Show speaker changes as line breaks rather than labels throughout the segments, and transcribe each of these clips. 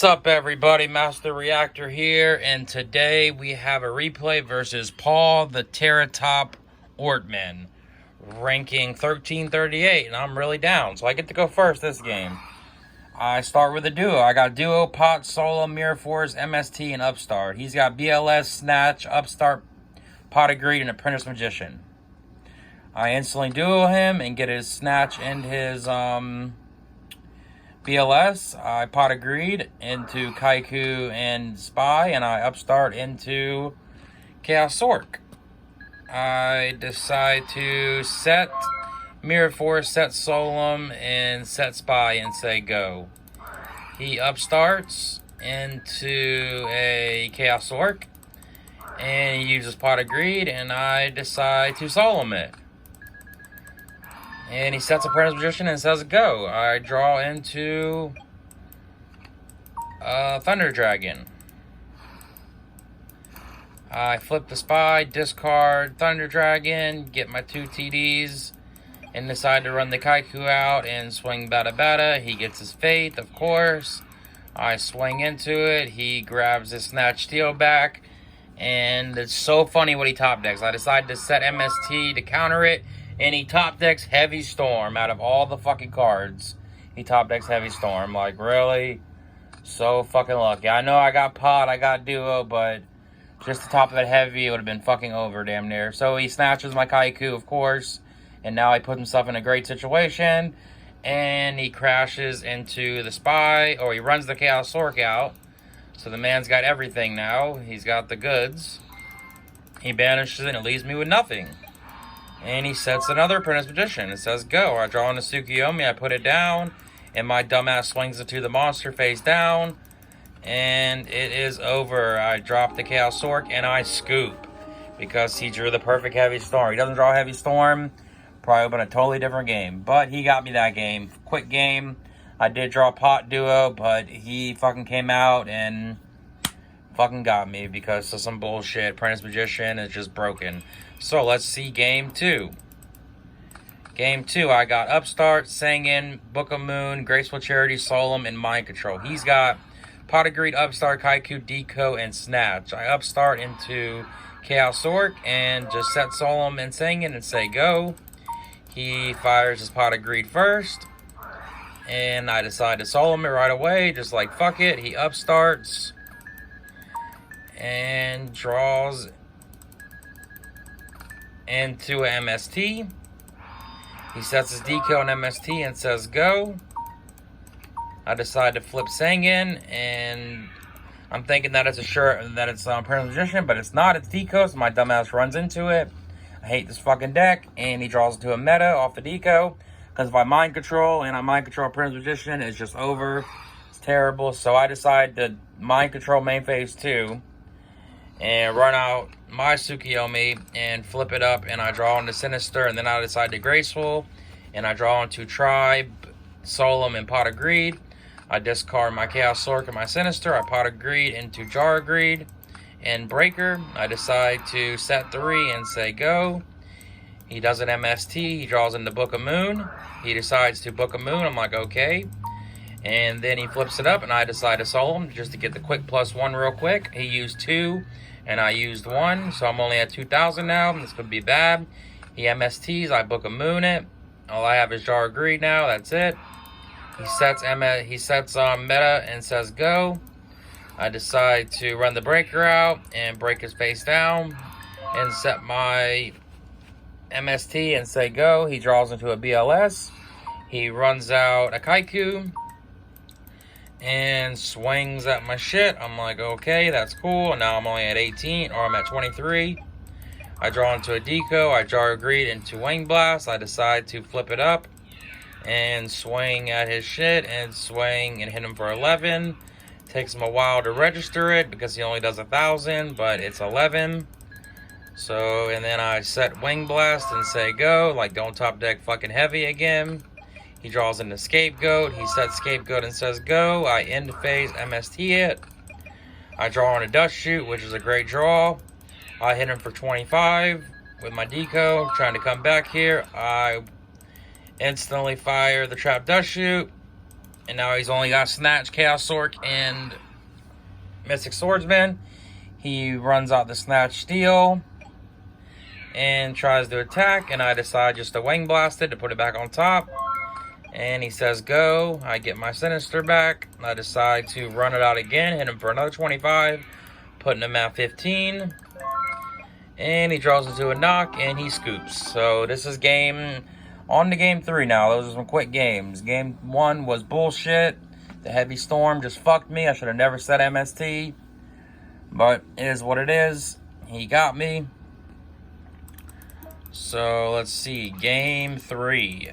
What's up, everybody? Master Reactor here, and today we have a replay versus Paultheterrortoportman, ranking 1338, and I'm really down, so I get to go first this game. I start with a duo. I got Duo, Pot, Solo, Mirror Force, MST, and Upstart. He's got BLS, Snatch, Upstart, Pot of Greed, and Apprentice Magician. I instantly duo him and get his Snatch and his, BLS, I Pot of Greed into Kaiku and Spy, and I Upstart into Chaos Sork. I decide to set Mirror Force, set Solum, and set Spy and say go. He Upstarts into a Chaos Sork, and he uses Pot of Greed, and I decide to Solum it. And he sets a Apprentice Magician and says go. I draw into Thunder Dragon. I flip the Spy, discard Thunder Dragon, get my 2 TDs, and decide to run the Kaiku out and swing Bada Bada. He gets his Faith, of course. I swing into it. He grabs his Snatch Steel back. And it's so funny what he top decks. I decided to set MST to counter it. And he top decks Heavy Storm out of all the fucking cards. He top decks Heavy Storm. Like, really? So fucking lucky. I know I got Pot, I got Duo, but just the top of that Heavy, it would have been fucking over damn near. So he snatches my Kaiku, of course. And now he put himself in a great situation. And he crashes into the Spy, or he runs the Chaos Sork out. So the man's got everything now. He's got the goods. He banishes it and it leaves me with nothing. And he sets another Apprentice Magician. It says go. I draw into Yugioh, I put it down, and my dumbass swings it to the monster face down, and it is over. I drop the Chaos Sork, and I scoop, because he drew the perfect Heavy Storm. He doesn't draw Heavy Storm, probably been a totally different game, but he got me that game. Quick game. I did draw Pot Duo, but he fucking came out and fucking got me because of some bullshit. Apprentice Magician is just broken. So let's see game 2. Game 2, I got Upstart, Sangin, Book of Moon, Graceful Charity, Solum, and Mind Control. He's got Pot of Greed, Upstart, Kaiku, Deco, and Snatch. I Upstart into Chaos Sork and just set Solum and Sangin and say go. He fires his Pot of Greed first. And I decide to Solum it right away, just like fuck it. He Upstarts and draws into an MST. He sets his Deco and MST and says go. I decide to flip Sangin, and I'm thinking that it's Apprentice Magician, but it's not. It's Deco, so my dumbass runs into it. I hate this fucking deck, and he draws into a meta off the Deco. Because if I Mind Control and I Mind Control Apprentice Magician, it's just over. It's terrible. So I decide to Mind Control main phase 2 and run out my Tsukiyomi and flip it up, and I draw into Sinister, and then I decide to Graceful, and I draw into Tribe, Solum, and Pot of Greed. I discard my Chaos Sork and my Sinister. I Pot of Greed into Jar of Greed and Breaker. I decide to set 3 and say go. He does an MST. He draws in the Book of Moon. He decides to Book of Moon. I'm like, okay. And then he flips it up, and I decide to Solum just to get the quick +1 real quick. He used 2, and I used 1, so I'm only at 2,000 now. This could be bad. He MSTs. I Book of Moon it. All I have is Jar of Greed now. That's it. He sets meta and says go. I decide to run the Breaker out and break his face down and set my MST and say go. He draws into a BLS. He runs out a Kaiku and swings at my shit. I'm like, okay, that's cool. Now I'm only at 18, or I'm at 23. I draw into a Deco. I Jar of Greed into Wing Blast. I decide to flip it up and swing at his shit and swing and hit him for 11. Takes him a while to register it because he only does 1,000, but it's 11. So, and then I set Wing Blast and say go, like don't top deck fucking Heavy again. He draws into Scapegoat. He sets Scapegoat and says go. I end phase MST it. I draw on a Dust Shoot, which is a great draw. I hit him for 25 with my Deco. Trying to come back here. I instantly fire the Trap Dust Shoot. And now he's only got Snatch, Chaos Sork, and Mystic Swordsman. He runs out the Snatch Steel and tries to attack, and I decide just to Wing Blast it to put it back on top. And he says go. I get my Sinister back. I decide to run it out again, hit him for another 25, putting him at 15. And he draws into a knock, and he scoops. So this is on to game 3 now. Those are some quick games. Game 1 was bullshit. The Heavy Storm just fucked me. I should have never said MST. But it is what it is. He got me. So let's see. Game 3.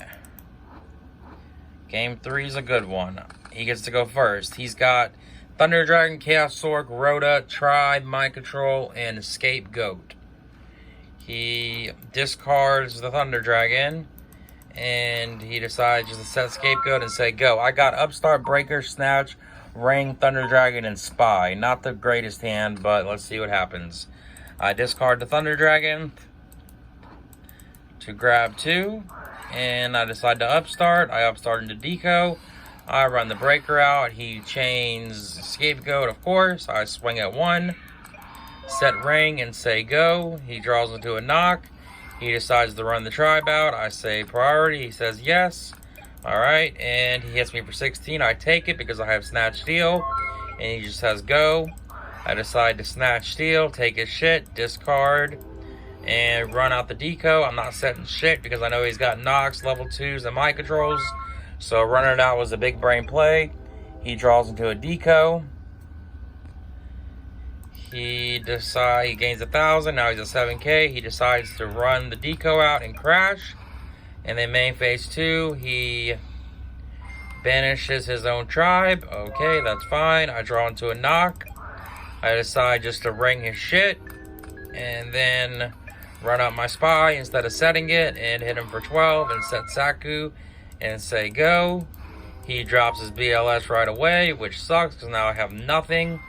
Game 3 is a good one. He gets to go first. He's got Thunder Dragon, Chaos Sork, Rhoda, Tribe, Mind Control, and Scapegoat. He discards the Thunder Dragon, and he decides just to set Scapegoat and say go. I got Upstart, Breaker, Snatch, Ring, Thunder Dragon, and Spy. Not the greatest hand, but let's see what happens. I discard the Thunder Dragon to grab 2, and I decide to Upstart. I Upstart into Deco. I run the Breaker out. He chains Scapegoat, of course. I swing at 1. Set Ring and say go. He draws into a knock. He decides to run the Tribe out. I say priority. He says yes. Alright, and he hits me for 16. I take it because I have Snatch Steel. And he just says go. I decide to Snatch Steel, take his shit, discard, and run out the Deco. I'm not setting shit because I know he's got knocks, level 2s, and Mind Controls. So running it out was a big brain play. He draws into a Deco. He gains 1,000. Now he's at 7k. He decides to run the Deco out and crash. And then main phase 2, he banishes his own Tribe. Okay, that's fine. I draw into a knock. I decide just to ring his shit. And then run out my Spy instead of setting it. And hit him for 12 and set Saku. And say go. He drops his BLS right away, which sucks because now I have nothing.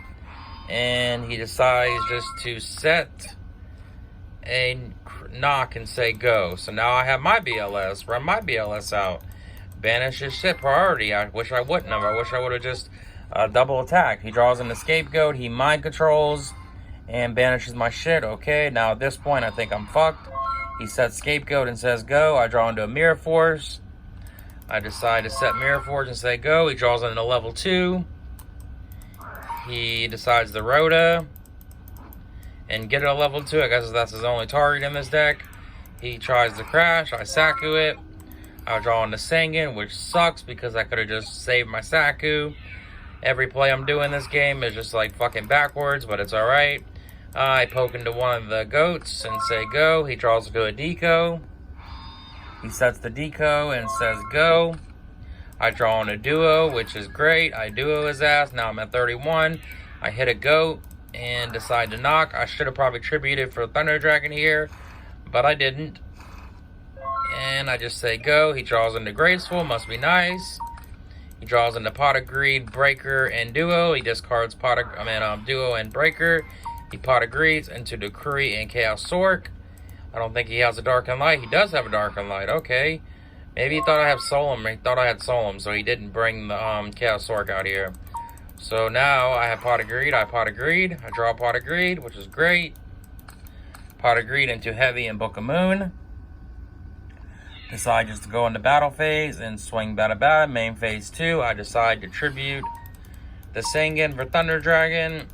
And he decides just to set a knock and say go. So now I have my BLS. Run my BLS out. Banish his shit priority. I wish I wouldn't have. I wish I would have just double attacked. He draws in the Scapegoat. He Mind Controls and banishes my shit. Okay, now at this point I think I'm fucked. He sets Scapegoat and says go. I draw into a Mirror Force. I decide to set Mirror Force and say go. He draws into level 2. He decides to Rhoda and get it a level 2. I guess that's his only target in this deck. He tries to crash. I Saku it. I draw into Sangan, which sucks because I could have just saved my Saku. Every play I'm doing this game is just like fucking backwards, but it's alright. I poke into one of the goats and say go. He draws into a Deco. He sets the Deco and says go. I draw on a Duo, which is great. I Duo his ass. Now I'm at 31. I hit a goat and decide to knock. I should have probably tributed for Thunder Dragon here, but I didn't. And I just say go. He draws into Graceful. Must be nice. He draws into Pot of Greed, Breaker, and Duo. He discards Duo and Breaker. He Pot of Greeds into Decree and Chaos Sork. I don't think he has a Dark and Light. He does have a Dark and Light. Okay. Maybe he thought I have Solemn. He thought I had Solemn, so he didn't bring the Chaos Sork out here. So now I have Pot of Greed. I Pot of Greed. I draw Pot of Greed, which is great. Pot of Greed into Heavy and Book of Moon. Decide just to go into battle phase and swing bad. Main phase 2, I decide to tribute the Sangan for Thunder Dragon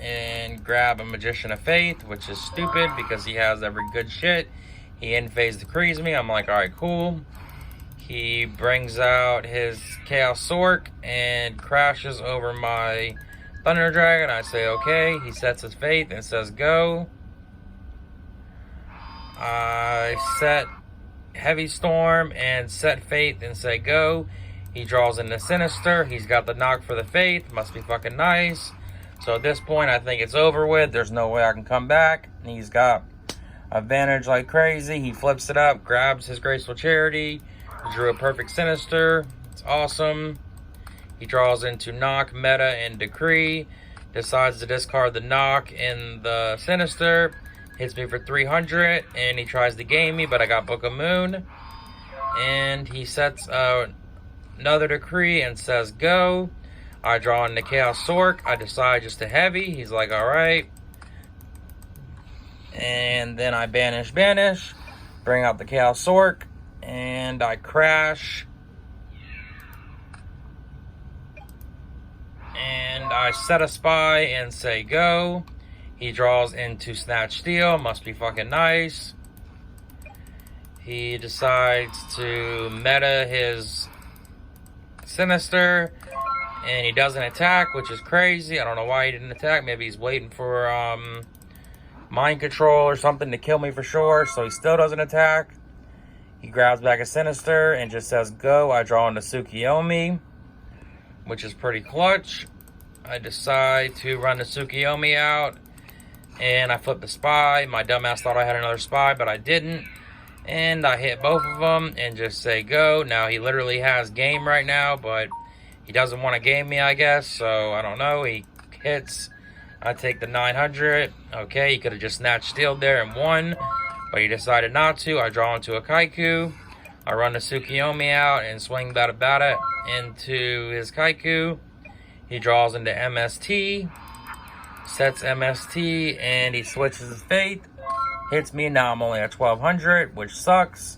and grab a Magician of Faith, which is stupid because he has every good shit. He in phase decrees me. I'm like, alright, cool. He brings out his Chaos Sork and crashes over my Thunder Dragon. I say okay. He sets his Faith and says go. I set Heavy Storm and set Faith and say go. He draws in the Sinister. He's got the knock for the Faith. Must be fucking nice. So at this point, I think it's over with. There's no way I can come back. He's got advantage like crazy. He flips it up, grabs his Graceful Charity, drew a perfect Sinister. It's awesome. He draws into Knock, Meta, and Decree. Decides to discard the Knock and the Sinister. Hits me for 300, and he tries to game me, but I got Book of Moon. And he sets another decree and says go. I draw in the Chaos Sork. I decide just to heavy. He's like, alright. And then I banish. Bring out the Chaos Sork. And I crash. And I set a spy and say go. He draws into Snatch Steal. Must be fucking nice. He decides to meta his Sinister. And he doesn't attack, which is crazy. I don't know why he didn't attack. Maybe he's waiting for mind control or something to kill me for sure. So he still doesn't attack. He grabs back a Sinister and just says go. I draw into Tsukiyomi, which is pretty clutch. I decide to run the Tsukiyomi out. And I flip the spy. My dumbass thought I had another spy, but I didn't. And I hit both of them and just say go. Now he literally has game right now, but he doesn't want to game me, I guess, so I don't know. He hits. I take the 900. Okay, he could have just snatched Steeled there and won, but he decided not to. I draw into a Kaiku. I run the Tsukiyomi out and swing Bata into his Kaiku. He draws into MST, sets MST, and he switches his fate. Hits me. Now I'm only at 1200, which sucks.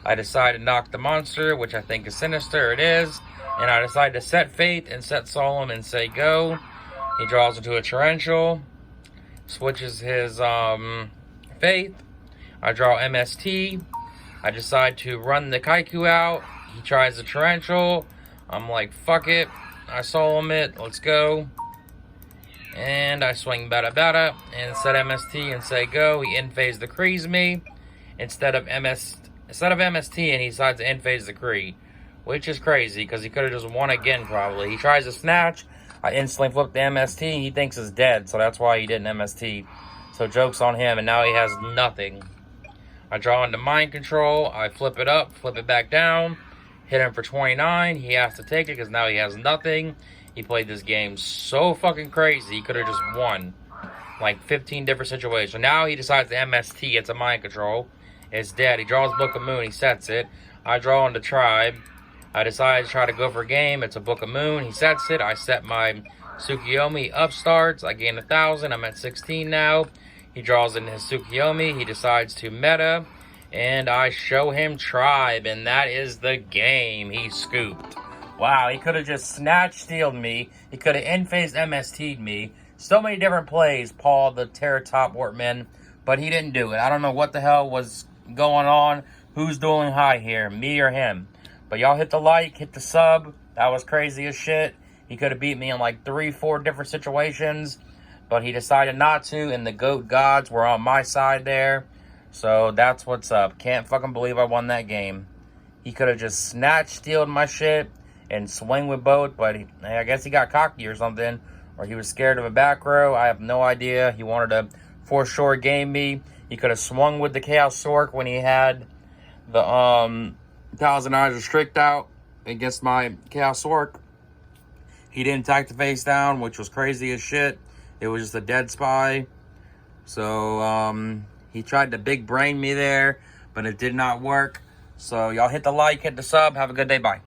I decide to knock the monster, which I think is Sinister. It is. And I decide to set Fate and set Solemn and say go. He draws into a Torrential. Switches his Fate. I draw MST. I decide to run the Kaiku out. He tries the Torrential. I'm like, fuck it. I Solemn it. Let's go. And I swing Bata and set MST and say go. He in-phase decrees me instead of MST, and he decides to in-phase decree. Which is crazy, because he could have just won again, probably. He tries to snatch. I instantly flip the MST. He thinks it's dead, so that's why he didn't MST. So joke's on him, and now he has nothing. I draw into mind control. I flip it up, flip it back down. Hit him for 29. He has to take it, because now he has nothing. He played this game so fucking crazy. He could have just won. Like 15 different situations. Now he decides to MST. It's a mind control. It's dead. He draws Book of Moon. He sets it. I draw into Tribe. I decide to try to go for a game. It's a Book of Moon. He sets it. I set my Tsukiyomi upstarts. I gain 1,000. I'm at 16 now. He draws in his Tsukiyomi. He decides to meta. And I show him Tribe. And that is the game. He scooped. Wow, he could have just snatch stealed me. He could have in-phase MST'd me. So many different plays, Paultheterrortoportman. But he didn't do it. I don't know what the hell was going on. Who's dueling high here? Me or him? But y'all hit the like, hit the sub. That was crazy as shit. He could have beat me in like 3-4 different situations. But he decided not to. And the GOAT gods were on my side there. So that's what's up. Can't fucking believe I won that game. He could have just snatch stealed my shit and swing with both. But I guess he got cocky or something. Or he was scared of a back row. I have no idea. He wanted to for sure game me. He could have swung with the Chaos Sork when he had the 1,000 Eyes Restrict out against my Chaos Sork. He didn't attack the face down, which was crazy as shit. It was just a dead spy. So he tried to big brain me there, but it did not work. So y'all hit the like, hit the sub. Have a good day. Bye.